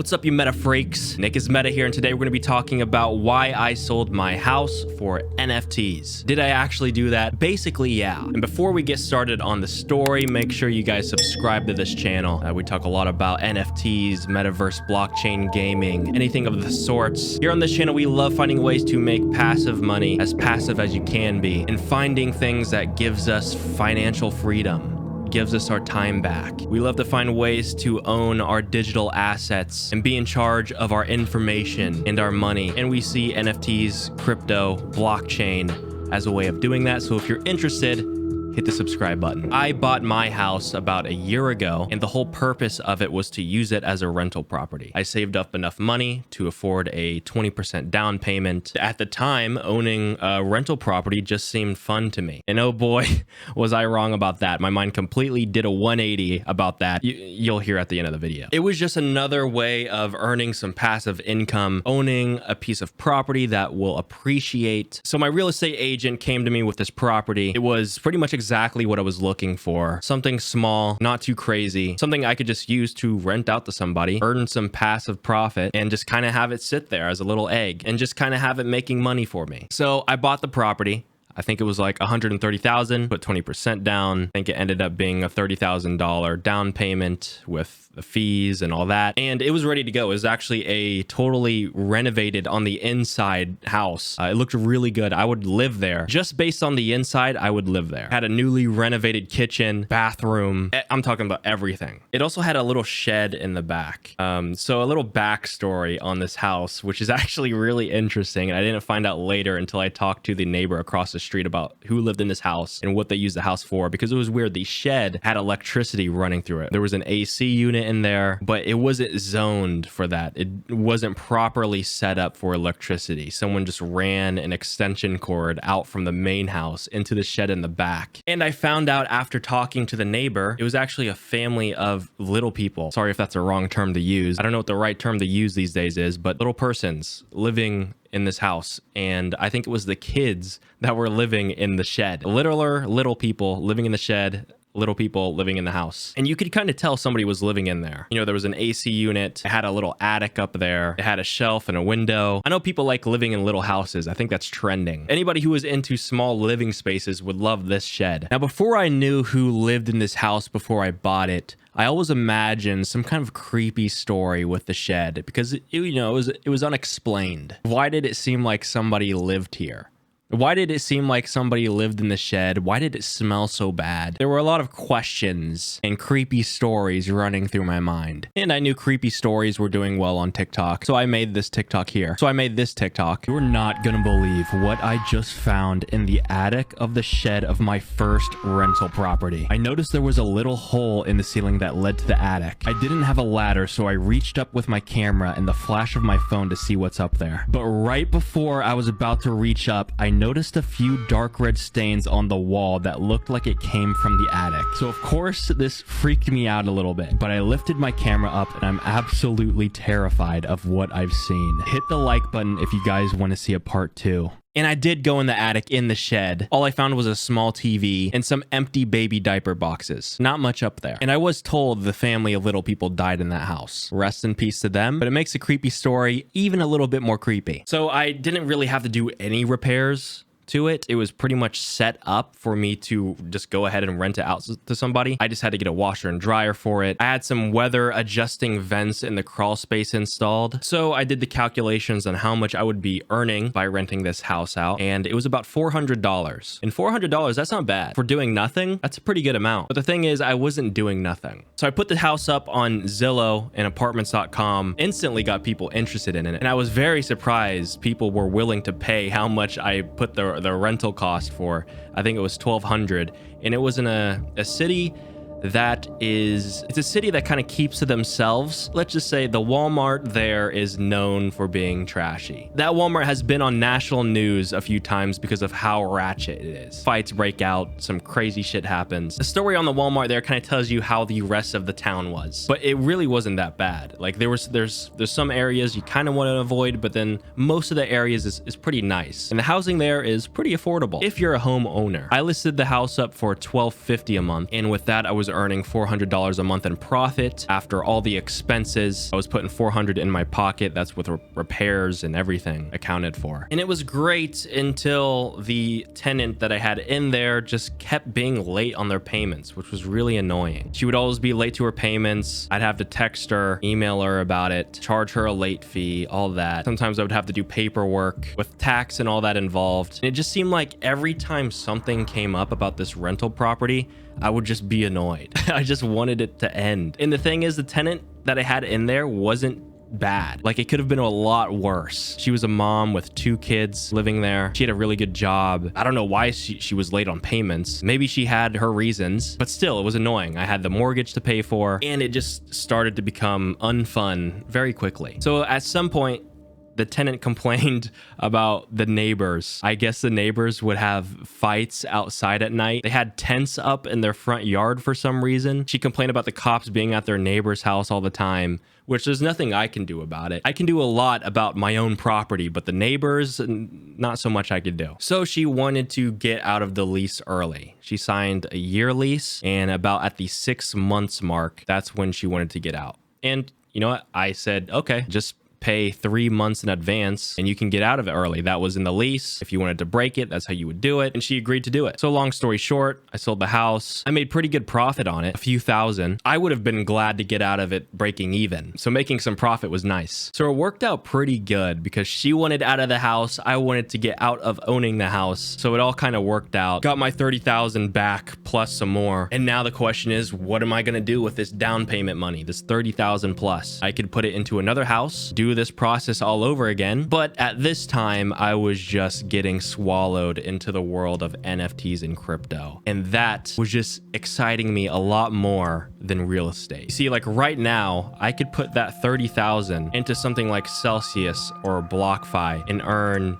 What's up, you meta freaks? Nick is Meta here, and today we're going to be talking about why I sold my house for NFTs. Did I actually do that? Basically, yeah. And before we get started on the story, make sure you guys subscribe to this channel. We talk a lot about NFTs, metaverse, blockchain gaming, anything of the sorts. Here on this channel, we love finding ways to make passive money, as passive as you can be, and finding things that gives us financial freedom. Gives us our time back. We love to find ways to own our digital assets and be in charge of our information and our money. And we see NFTs, crypto, blockchain as a way of doing that. So if you're interested, hit the subscribe button. I bought my house about a year ago, and the whole purpose of it was to use it as a rental property. I saved up enough money to afford a 20% down payment. At the time, owning a rental property just seemed fun to me. And oh boy, was I wrong about that. My mind completely did a 180 about that. You'll hear at the end of the video. It was just another way of earning some passive income, owning a piece of property that will appreciate. So my real estate agent came to me with this property. It was pretty much exactly what I was looking for. Something small, not too crazy, something I could just use to rent out to somebody, earn some passive profit, and just kind of have it sit there as a little egg and just kind of have it making money for me. So I bought the property. I think it was like 130,000, put 20% down. I think it ended up being a $30,000 down payment with the fees and all that. And it was ready to go. It was actually a totally renovated on the inside house. It looked really good. I would live there. Just based on the inside, I would live there. Had a newly renovated kitchen, bathroom. I'm talking about everything. It also had a little shed in the back. So a little backstory on this house, which is actually really interesting. And I didn't find out later until I talked to the neighbor across the street about who lived in this house and what they used the house for, because it was weird. The shed had electricity running through it. There was an AC unit in there, but it wasn't zoned for that. It wasn't properly set up for electricity. Someone just ran an extension cord out from the main house into the shed in the back. And I found out after talking to the neighbor, it was actually a family of little people. Sorry if that's a wrong term to use. I don't know what the right term to use these days is, but little persons living in this house. And I think it was the kids that were living in the shed. Literal little people living in the shed, little people living in the house. And you could kind of tell somebody was living in there. You know, there was an AC unit. It had a little attic up there. It had a shelf and a window. I know people like living in little houses. I think that's trending. Anybody who was into small living spaces would love this shed. Now, before I knew who lived in this house before I bought it, I always imagined some kind of creepy story with the shed because it was unexplained. Why did it seem like somebody lived here? Why did it seem like somebody lived in the shed? Why did it smell so bad? There were a lot of questions and creepy stories running through my mind. And I knew creepy stories were doing well on TikTok, so I made this TikTok here. You're not gonna believe what I just found in the attic of the shed of my first rental property. I noticed there was a little hole in the ceiling that led to the attic. I didn't have a ladder, so I reached up with my camera and the flash of my phone to see what's up there. But right before I was about to reach up, I noticed a few dark red stains on the wall that looked like it came from the attic. So of course this freaked me out a little bit, but I lifted my camera up and I'm absolutely terrified of what I've seen. Hit the like button if you guys want to see a part 2. And I did go in the attic in the shed. All I found was a small TV and some empty baby diaper boxes. Not much up there. And I was told the family of little people died in that house. Rest in peace to them. But it makes a creepy story even a little bit more creepy. So I didn't really have to do any repairs to it. It was pretty much set up for me to just go ahead and rent it out to somebody. I just had to get a washer and dryer for it. I had some weather adjusting vents in the crawl space installed. So I did the calculations on how much I would be earning by renting this house out. And it was about $400. And $400, that's not bad. For doing nothing, that's a pretty good amount. But the thing is, I wasn't doing nothing. So I put the house up on Zillow and apartments.com, instantly got people interested in it. And I was very surprised people were willing to pay how much I put the rental cost for. I think it was $1,200, and it was in a city it's a city that kind of keeps to themselves. Let's just say the Walmart there is known for being trashy. That Walmart has been on national news a few times because of how ratchet it is. Fights break out, some crazy shit happens. The story on the Walmart there kind of tells you how the rest of the town was, but it really wasn't that bad. Like there's some areas you kind of want to avoid, but then most of the areas is pretty nice, and the housing there is pretty affordable if you're a homeowner. I listed the house up for $1,250 a month, and with that I was was earning $400 a month in profit. After all the expenses, I was putting $400 in my pocket. That's with repairs and everything accounted for. And it was great until the tenant that I had in there just kept being late on their payments, which was really annoying. She would always be late to her payments. I'd have to text her, email her about it, charge her a late fee, all that. Sometimes I would have to do paperwork with tax and all that involved. And it just seemed like every time something came up about this rental property, I would just be annoyed. I just wanted it to end. And the thing is, the tenant that I had in there wasn't bad. Like, it could have been a lot worse. She was a mom with 2 kids living there. She had a really good job. I don't know why she was late on payments. Maybe she had her reasons, but still, it was annoying. I had the mortgage to pay for, and it just started to become unfun very quickly. So at some point, the tenant complained about the neighbors. I guess the neighbors would have fights outside at night. They had tents up in their front yard for some reason. She complained about the cops being at their neighbor's house all the time, which there's nothing I can do about it. I can do a lot about my own property, but the neighbors, not so much I could do. So she wanted to get out of the lease early. She signed a year lease, and about at the 6 months mark, that's when she wanted to get out. And you know what? I said, okay, just pay 3 months in advance and you can get out of it early. That was in the lease. If you wanted to break it, that's how you would do it. And she agreed to do it. So long story short, I sold the house. I made pretty good profit on it, a few thousand. I would have been glad to get out of it breaking even. So making some profit was nice. So it worked out pretty good because she wanted out of the house. I wanted to get out of owning the house. So it all kind of worked out. Got my 30,000 back plus some more. And now the question is, what am I going to do with this down payment money, this 30,000 plus? I could put it into another house, do this process all over again. But at this time, I was just getting swallowed into the world of NFTs and crypto. And that was just exciting me a lot more than real estate. You see, like right now, I could put that 30,000 into something like Celsius or BlockFi and earn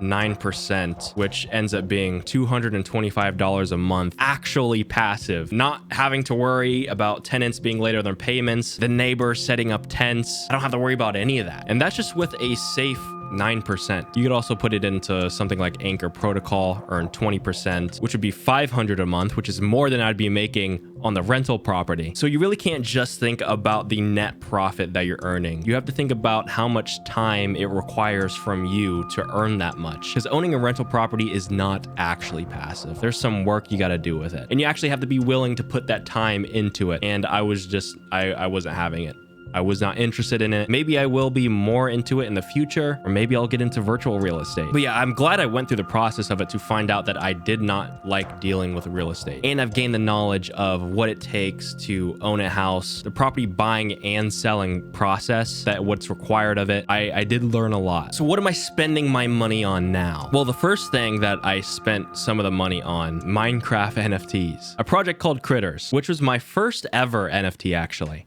9%, which ends up being $225 a month, actually passive, not having to worry about tenants being late on their payments, the neighbors setting up tents. I don't have to worry about any of that. And that's just with a safe 9%. You could also put it into something like Anchor Protocol, earn 20%, which would be $500 a month, which is more than I'd be making on the rental property. So you really can't just think about the net profit that you're earning. You have to think about how much time it requires from you to earn that much. Because owning a rental property is not actually passive. There's some work you got to do with it. And you actually have to be willing to put that time into it. And I wasn't having it. I was not interested in it. Maybe I will be more into it in the future, or maybe I'll get into virtual real estate. But yeah, I'm glad I went through the process of it to find out that I did not like dealing with real estate. And I've gained the knowledge of what it takes to own a house, the property buying and selling process, that what's required of it. I did learn a lot. So what am I spending my money on now? Well, the first thing that I spent some of the money on, Minecraft NFTs, a project called Critters, which was my first ever NFT actually.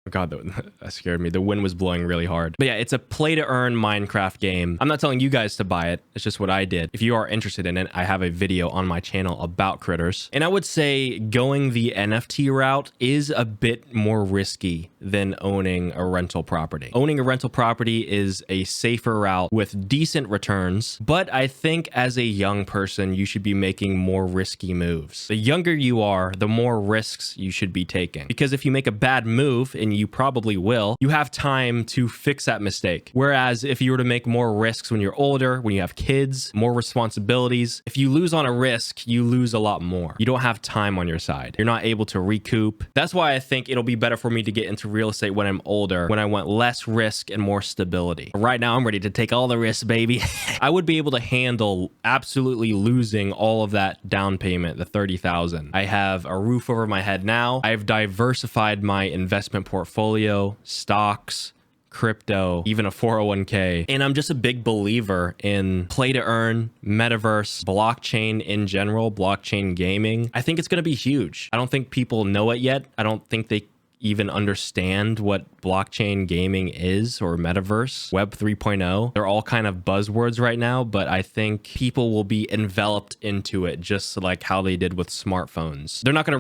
God, that scared me. The wind was blowing really hard. But yeah, it's a play to earn Minecraft game. I'm not telling you guys to buy it. It's just what I did. If you are interested in it, I have a video on my channel about Critters. And I would say going the NFT route is a bit more risky than owning a rental property. Owning a rental property is a safer route with decent returns. But I think as a young person, you should be making more risky moves. The younger you are, the more risks you should be taking. Because if you make a bad move, and you probably will, you have time to fix that mistake. Whereas if you were to make more risks when you're older, when you have kids, more responsibilities, if you lose on a risk, you lose a lot more. You don't have time on your side. You're not able to recoup. That's why I think it'll be better for me to get into real estate when I'm older, when I want less risk and more stability. Right now, I'm ready to take all the risks, baby. I would be able to handle absolutely losing all of that down payment, the 30,000. I have a roof over my head now. I've diversified my investment portfolio, stocks, crypto, even a 401k. And I'm just a big believer in play to earn, metaverse, blockchain in general, blockchain gaming. I think it's going to be huge. I don't think people know it yet. I don't think they even understand what blockchain gaming is or metaverse, Web 3.0. They're all kind of buzzwords right now, but I think people will be enveloped into it just like how they did with smartphones. They're not going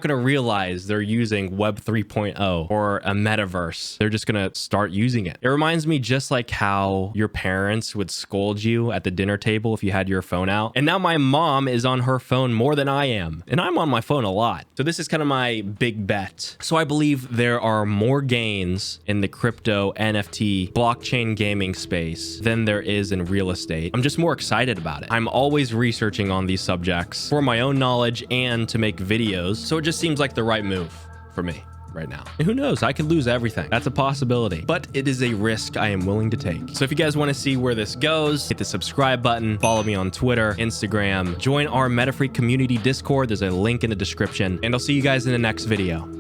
to realize they're using Web 3.0 or a metaverse. They're just going to start using it. It reminds me just like how your parents would scold you at the dinner table if you had your phone out. And now my mom is on her phone more than I am, and I'm on my phone a lot. So this is kind of my big bet. So I believe there are more gains in the crypto NFT blockchain gaming space than there is in real estate. I'm just more excited about it. I'm always researching on these subjects for my own knowledge and to make videos. So it just seems like the right move for me right now. And who knows, I could lose everything. That's a possibility, but it is a risk I am willing to take. So if you guys want to see where this goes, hit the subscribe button, follow me on Twitter, Instagram, join our MetaFreak community Discord. There's a link in the description, and I'll see you guys in the next video.